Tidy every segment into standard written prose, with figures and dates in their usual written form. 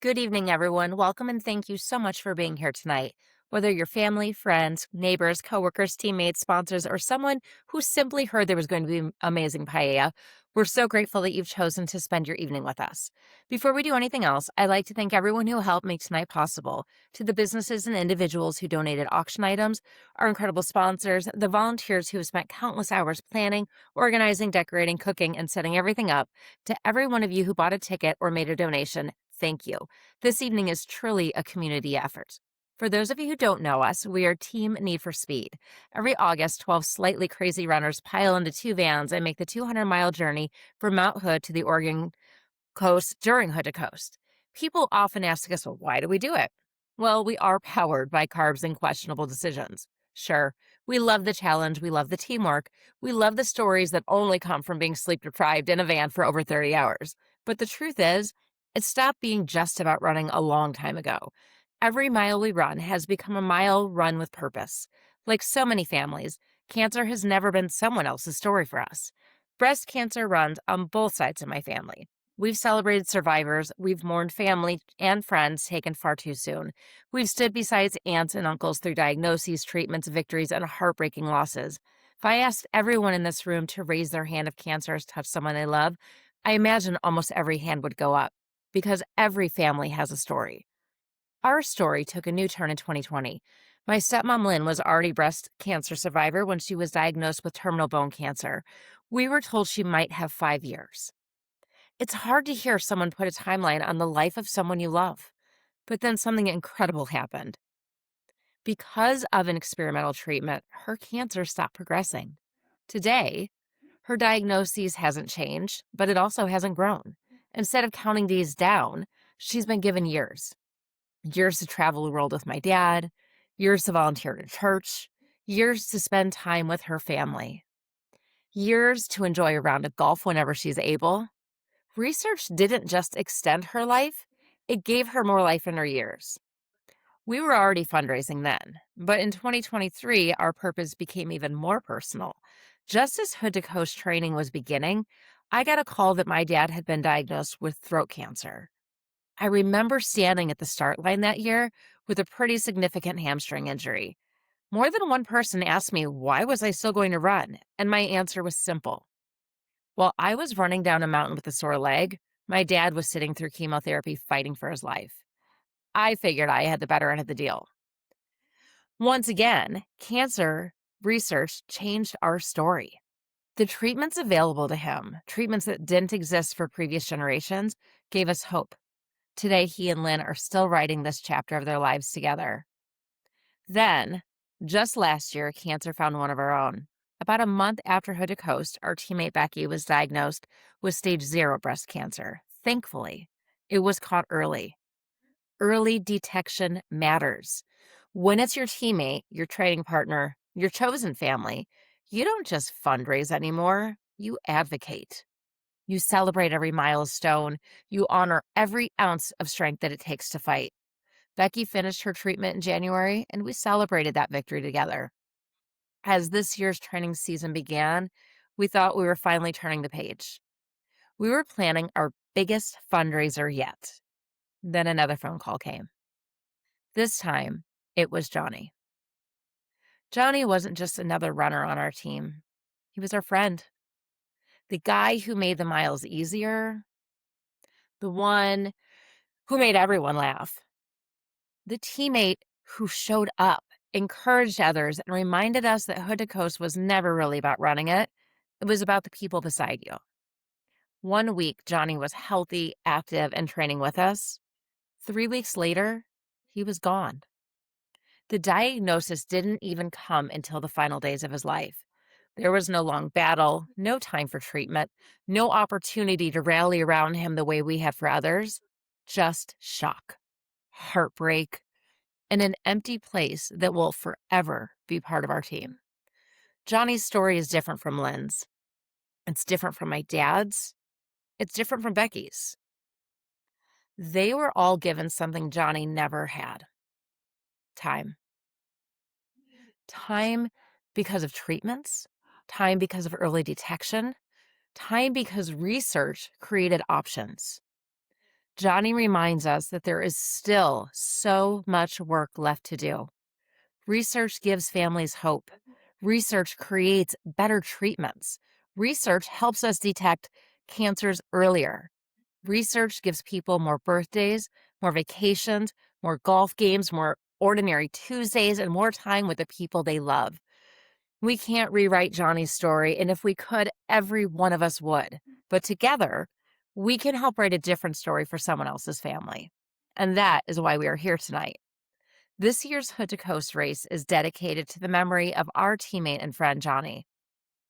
Good evening, everyone. Welcome and thank you so much for being here tonight. Whether you're family, friends, neighbors, coworkers, teammates, sponsors, or someone who simply heard there was going to be amazing paella, we're so grateful that you've chosen to spend your evening with us. Before we do anything else, I'd like to thank everyone who helped make tonight possible. To the businesses and individuals who donated auction items, our incredible sponsors, the volunteers who have spent countless hours planning, organizing, decorating, cooking, and setting everything up, to every one of you who bought a ticket or made a donation, thank you. This evening is truly a community effort. For those of you who don't know us, we are Team Need for Speed. Every August, 12 slightly crazy runners pile into two vans and make the 200-mile journey from Mount Hood to the Oregon coast during Hood to Coast. People often ask us, well, why do we do it? Well, we are powered by carbs and questionable decisions. Sure, we love the challenge, we love the teamwork, we love the stories that only come from being sleep deprived in a van for over 30 hours. But the truth is, it stopped being just about running a long time ago. Every mile we run has become a mile run with purpose. Like so many families, cancer has never been someone else's story for us. Breast cancer runs on both sides of my family. We've celebrated survivors, we've mourned family and friends taken far too soon. We've stood beside aunts and uncles through diagnoses, treatments, victories, and heartbreaking losses. If I asked everyone in this room to raise their hand if cancer has touched someone they love, I imagine almost every hand would go up because every family has a story. Our story took a new turn in 2020. My stepmom Lynn was already breast cancer survivor when she was diagnosed with terminal bone cancer. We were told she might have 5 years. It's hard to hear someone put a timeline on the life of someone you love. But then something incredible happened. Because of an experimental treatment, her cancer stopped progressing. Today, her diagnosis hasn't changed, but it also hasn't grown. Instead of counting days down, she's been given years. Years to travel the world with my dad, years to volunteer at church, years to spend time with her family, years to enjoy a round of golf whenever she's able. Research didn't just extend her life, it gave her more life in her years. We were already fundraising then, but in 2023, our purpose became even more personal. Just as Hood to Coast training was beginning, I got a call that my dad had been diagnosed with throat cancer. I remember standing at the start line that year with a pretty significant hamstring injury. More than one person asked me, why was I still going to run? And my answer was simple. While I was running down a mountain with a sore leg, my dad was sitting through chemotherapy fighting for his life. I figured I had the better end of the deal. Once again, cancer research changed our story. The treatments available to him, treatments that didn't exist for previous generations, gave us hope. Today, he and Lynn are still writing this chapter of their lives together. Then, just last year, cancer found one of our own. About a month after Hood to Coast, our teammate Becky was diagnosed with stage 0 breast cancer. Thankfully, it was caught early. Early detection matters. When it's your teammate, your trading partner, your chosen family, you don't just fundraise anymore, you advocate. You celebrate every milestone. You honor every ounce of strength that it takes to fight. Becky finished her treatment in January, and we celebrated that victory together. As this year's training season began, we thought we were finally turning the page. We were planning our biggest fundraiser yet. Then another phone call came. This time, it was Johnny. Johnny wasn't just another runner on our team. He was our friend, the guy who made the miles easier, the one who made everyone laugh, the teammate who showed up, encouraged others, and reminded us that Hood to Coast was never really about running it. It was about the people beside you. 1 week, Johnny was healthy, active, and training with us. 3 weeks later, he was gone. The diagnosis didn't even come until the final days of his life. There was no long battle, no time for treatment, no opportunity to rally around him the way we had for others. Just shock, heartbreak, and an empty place that will forever be part of our team. Johnny's story is different from Lynn's. It's different from my dad's. It's different from Becky's. They were all given something Johnny never had: time. Time because of treatments, time because of early detection, time because research created options. Johnny reminds us that there is still so much work left to do. Research gives families hope. Research creates better treatments. Research helps us detect cancers earlier. Research gives people more birthdays, more vacations, more golf games, more ordinary Tuesdays, and more time with the people they love. We can't rewrite Johnny's story, and if we could, every one of us would. But together, we can help write a different story for someone else's family. And that is why we are here tonight. This year's Hood to Coast race is dedicated to the memory of our teammate and friend, Johnny.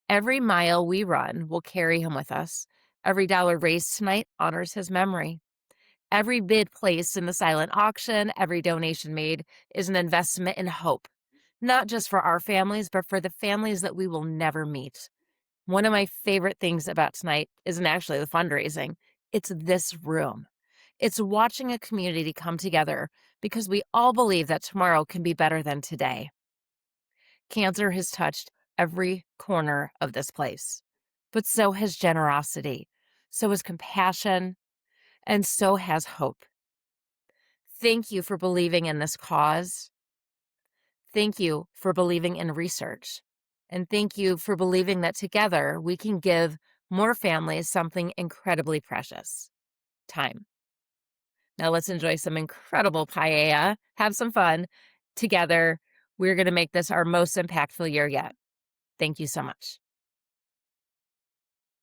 Every mile we run will carry him with us. Every dollar raised tonight honors his memory. Every bid placed in the silent auction, every donation made is an investment in hope, not just for our families, but for the families that we will never meet. One of my favorite things about tonight isn't actually the fundraising, it's this room. It's watching a community come together because we all believe that tomorrow can be better than today. Cancer has touched every corner of this place, but so has generosity, so has compassion, and so has hope. Thank you for believing in this cause. Thank you for believing in research. And thank you for believing that together we can give more families something incredibly precious: time. Now let's enjoy some incredible paella, have some fun together. We're going to make this our most impactful year yet. Thank you so much.